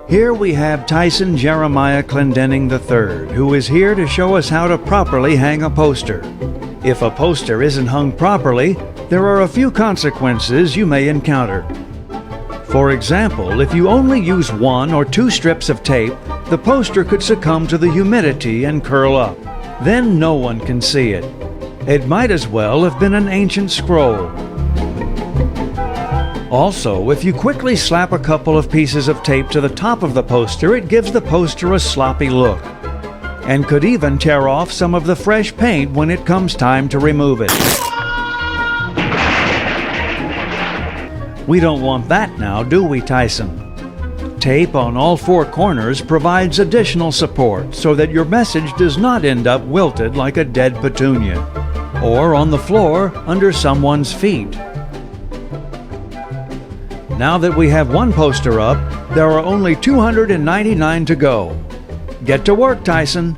Here we have Tyson Jeremiah Clendenning III, who is here to show us how to properly hang a poster. If a poster isn't hung properly, there are a few consequences you may encounter. For example, if you only use 1 or 2 strips of tape, the poster could succumb to the humidity and curl up. Then no one can see it. It might as well have been an ancient scroll. Also, if you quickly slap a couple of pieces of tape to the top of the poster, it gives the poster a sloppy look, and could even tear off some of the fresh paint when it comes time to remove it. We don't want that now, do we, Tyson? Tape on all 4 corners provides additional support so that your message does not end up wilted like a dead petunia, or on the floor under someone's feet. Now that we have 1 poster up, there are only 299 to go. Get to work, Tyson.